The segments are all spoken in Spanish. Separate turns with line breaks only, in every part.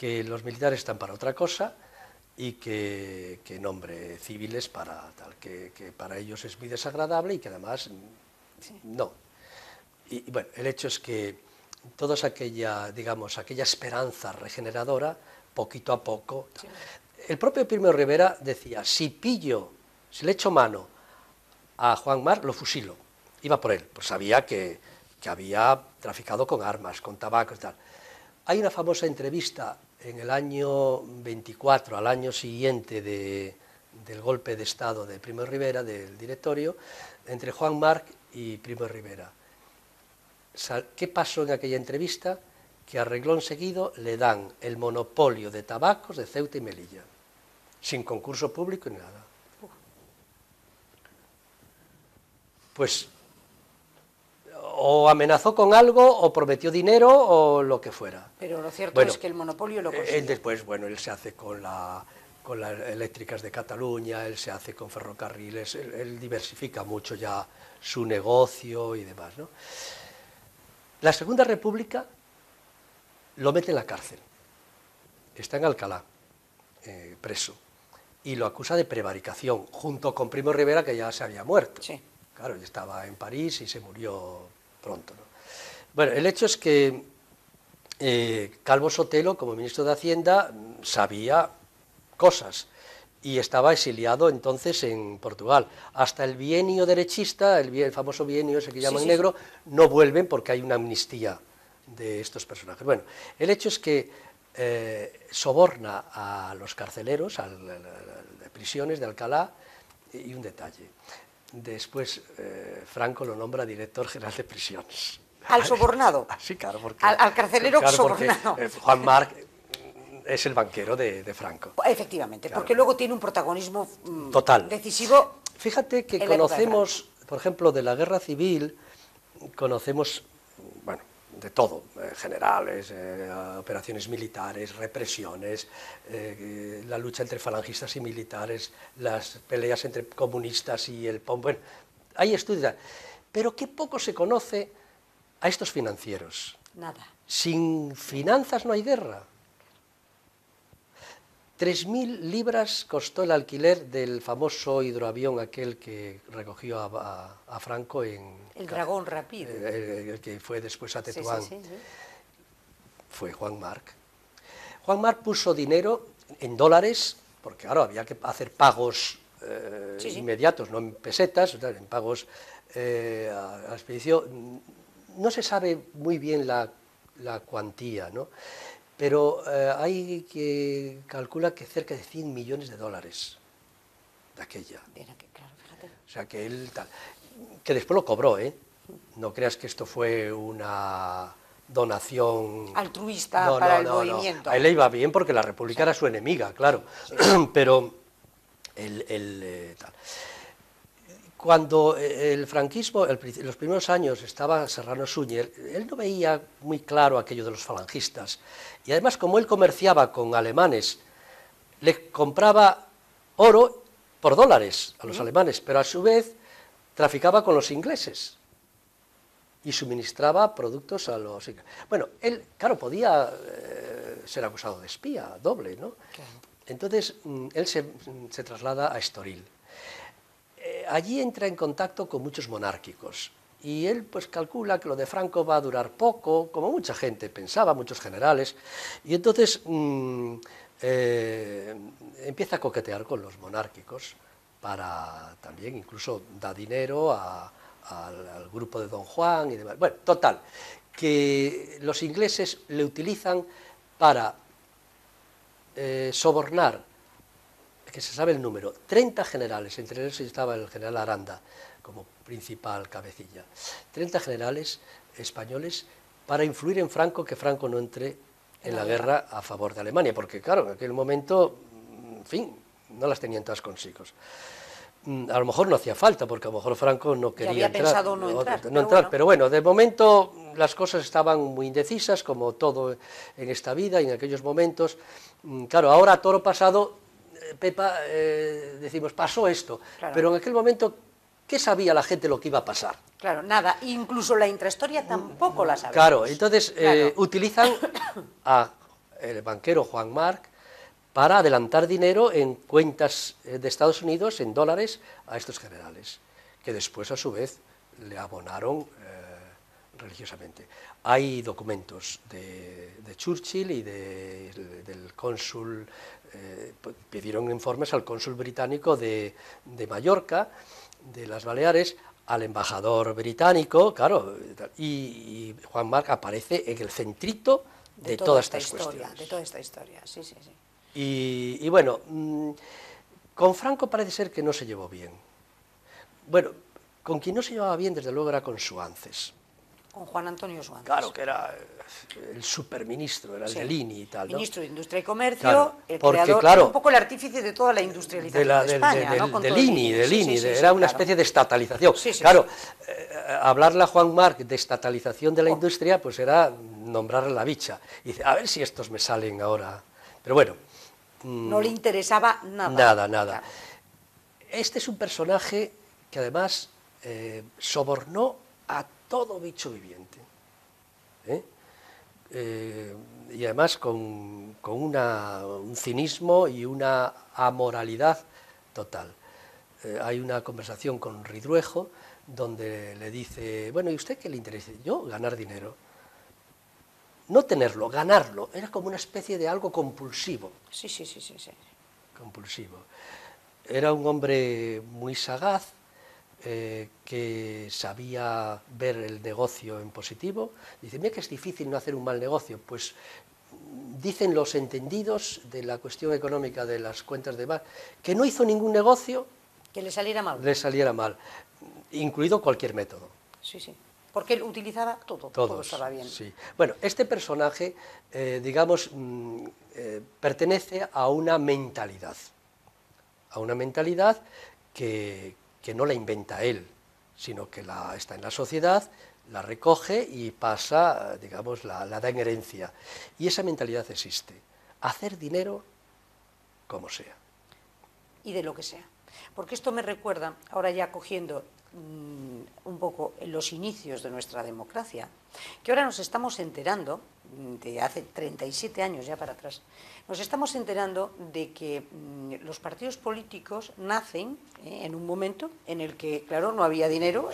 que los militares están para otra cosa y que nombre civiles para tal, que para ellos es muy desagradable y que además no. Y bueno, el hecho es que toda aquella, digamos, aquella esperanza regeneradora, poquito a poco. Sí. El propio Primo de Rivera decía, si le echo mano a Juan Marc, lo fusilo. Iba por él, pues sabía que había traficado con armas, con tabaco y tal. Hay una famosa entrevista en el año 24, al año siguiente del golpe de Estado de Primo de Rivera, del directorio, entre Juan Marc y Primo de Rivera. ¿Qué pasó en aquella entrevista? Que a reglón seguido le dan el monopolio de tabacos de Ceuta y Melilla, sin concurso público ni nada. Pues o amenazó con algo, o prometió dinero, o lo que fuera.
Pero lo cierto es que el monopolio lo consiguió.
Después, bueno, él se hace con las eléctricas de Cataluña, él se hace con ferrocarriles, él diversifica mucho ya su negocio y demás, ¿no? La Segunda República lo mete en la cárcel, está en Alcalá, preso, y lo acusa de prevaricación, junto con Primo de Rivera, que ya se había muerto.
Sí.
Claro, ya estaba en París y se murió pronto, ¿no? Bueno, el hecho es que Calvo Sotelo, como ministro de Hacienda, sabía cosas y estaba exiliado entonces en Portugal. Hasta el bienio derechista, el famoso bienio ese que llaman negro, no vuelven porque hay una amnistía de estos personajes. Bueno, el hecho es que soborna a los carceleros, de prisiones de Alcalá, y un detalle. Después Franco lo nombra director general de prisiones.
¿Al sobornado?
Sí, claro, porque...
Al carcelero
claro,
sobornado.
Juan Marc es el banquero de Franco.
Efectivamente, claro. Porque luego tiene un protagonismo
total,
decisivo.
Fíjate que conocemos, por ejemplo, de la guerra civil, conocemos, bueno, de todo, generales, operaciones militares, represiones, la lucha entre falangistas y militares, las peleas entre comunistas y el POM, bueno, hay estudios, pero qué poco se conoce a estos financieros.
Nada.
Sin finanzas no hay guerra. 3.000 libras costó el alquiler del famoso hidroavión aquel que recogió a Franco en...
El Dragón Rápido.
El que fue después a Tetuán.
Sí.
Fue Juan Marc. Juan Marc puso dinero en dólares, porque claro, había que hacer pagos inmediatos, no en pesetas, en pagos a la expedición. No se sabe muy bien la cuantía, ¿no? Pero hay que calcula que cerca de 100 millones de dólares de aquella.
Claro, fíjate.
O sea, que él que después lo cobró, ¿eh? No creas que esto fue una donación...
altruista para el movimiento.
A él le iba bien porque la República era su enemiga, claro. Sí. Pero tal. Cuando el franquismo, en los primeros años, estaba Serrano Suñer, él no veía muy claro aquello de los falangistas. Y además, como él comerciaba con alemanes, le compraba oro por dólares a los alemanes, pero a su vez traficaba con los ingleses y suministraba productos a los ingleses. Bueno, él, claro, podía ser acusado de espía, doble, ¿no? Claro. Entonces, él se traslada a Estoril. Allí entra en contacto con muchos monárquicos y él pues calcula que lo de Franco va a durar poco, como mucha gente pensaba, muchos generales, y entonces empieza a coquetear con los monárquicos para también, incluso da dinero al grupo de Don Juan y demás. Bueno, total, que los ingleses le utilizan para sobornar, que se sabe el número, 30 generales, entre ellos estaba el general Aranda como principal cabecilla, 30 generales españoles para influir en Franco, que Franco no entre en la guerra a favor de Alemania, porque claro, en aquel momento, en fin, no las tenían todas consigo. A lo mejor no hacía falta, porque a lo mejor Franco no quería
entrar. Pensado no
entrar, pero bueno, de momento las cosas estaban muy indecisas, como todo en esta vida y en aquellos momentos. Claro, ahora a toro pasado, Pepa, decimos, pasó esto, claro. Pero en aquel momento, ¿qué sabía la gente lo que iba a pasar?
Claro, nada, incluso la intrahistoria tampoco la sabemos.
Claro, entonces utilizan a el banquero Juan March, para adelantar dinero en cuentas de Estados Unidos en dólares a estos generales, que después a su vez le abonaron religiosamente. Hay documentos de Churchill y del cónsul, pidieron informes al cónsul británico de Mallorca, de las Baleares, al embajador británico, claro, y Juan March aparece en el centrito de todas estas cuestiones.
De toda esta historia, sí, sí, sí.
Y bueno, con Franco parece ser que no se llevó bien. Bueno, con quien no se llevaba bien, desde luego, era con Suances.
Con Juan Antonio Suances.
Claro, que era el superministro, era el de Lini y tal, ¿no?
Ministro de Industria y Comercio,
claro,
el
porque,
creador,
claro,
un poco el artífice de toda la industrialización de España, ¿no?
De Lini, era una especie de estatalización.
Sí, sí,
claro, hablarle a Juan March de estatalización de la industria, pues era nombrarle la bicha. Y dice, a ver si estos me salen ahora. Pero bueno.
No le interesaba nada.
Nada, nada.
Claro.
Este es un personaje que además sobornó a todo bicho viviente. Y además con un cinismo y una amoralidad total. Hay una conversación con Ridruejo donde le dice, bueno, ¿y usted qué le interesa? Yo, ganar dinero. No tenerlo, ganarlo. Era como una especie de algo compulsivo.
Sí, sí, sí, sí, sí.
Compulsivo. Era un hombre muy sagaz, que sabía ver el negocio en positivo. Dice, mira que es difícil no hacer un mal negocio. Pues dicen los entendidos de la cuestión económica de las cuentas de mar, que no hizo ningún negocio
que le saliera mal.
Le saliera mal, incluido cualquier método.
Sí, sí. Porque él utilizaba todo estaba bien.
Sí. Bueno, este personaje, digamos, pertenece a una mentalidad que no la inventa él, sino que está en la sociedad, la recoge y pasa, digamos, la da en herencia. Y esa mentalidad existe. Hacer dinero como sea.
Y de lo que sea. Porque esto me recuerda, ahora ya cogiendo un poco en los inicios de nuestra democracia, que ahora nos estamos enterando, de hace 37 años ya para atrás, nos estamos enterando de que los partidos políticos nacen en un momento en el que, claro, no había dinero,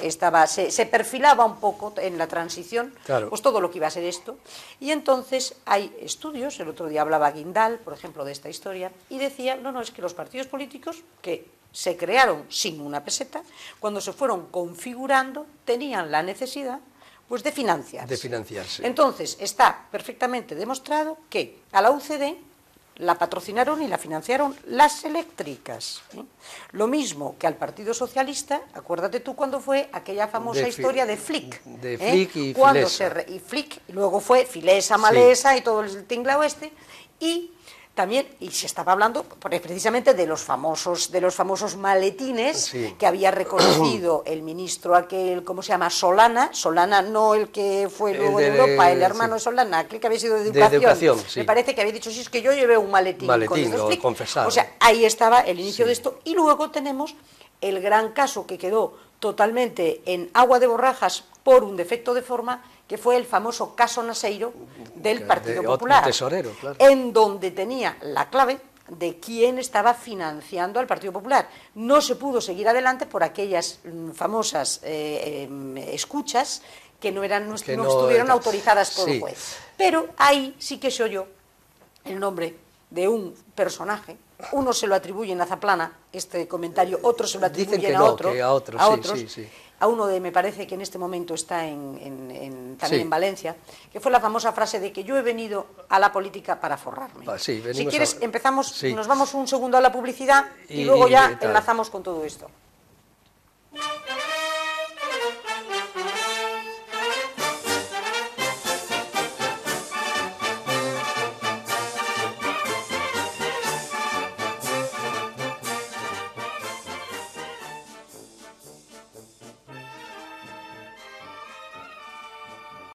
se perfilaba un poco en la transición,
claro,
pues todo lo que iba a ser esto, y entonces hay estudios, el otro día hablaba Guindal, por ejemplo, de esta historia, y decía, no, es que los partidos políticos que se crearon sin una peseta, cuando se fueron configurando, tenían la necesidad pues de financiarse.
De financiarse.
Entonces, está perfectamente demostrado que a la UCD la patrocinaron y la financiaron las eléctricas. Lo mismo que al Partido Socialista, acuérdate tú cuando fue aquella famosa historia de Flick.
De Flick y
cuando
Filesa.
y Flick, y luego fue Filesa, Malesa, sí, y todo el tinglao este, y también, y se estaba hablando precisamente de los famosos maletines, sí, que había reconocido el ministro aquel, ¿cómo se llama? Solana no el que fue luego de Europa, el hermano de Solana, aquel que había sido de educación,
sí.
Me parece que había dicho, sí, es que yo llevé un maletín con estos Flick. O sea, ahí estaba el inicio de esto, y luego tenemos el gran caso que quedó totalmente en agua de borrajas por un defecto de forma, que fue el famoso caso Naseiro del Partido Popular,
tesorero, claro,
en donde tenía la clave de quién estaba financiando al Partido Popular. No se pudo seguir adelante por aquellas famosas escuchas que no estuvieron autorizadas por el juez. Pero ahí sí que se oyó el nombre de un personaje. Uno se lo atribuyen a Zaplana, este comentario, otros se lo atribuyen a otros.
Sí.
A uno me parece que en este momento está también en Valencia, que fue la famosa frase de que yo he venido a la política para forrarme.
Sí,
si quieres, empezamos, nos vamos un segundo a la publicidad y luego ya enlazamos con todo esto.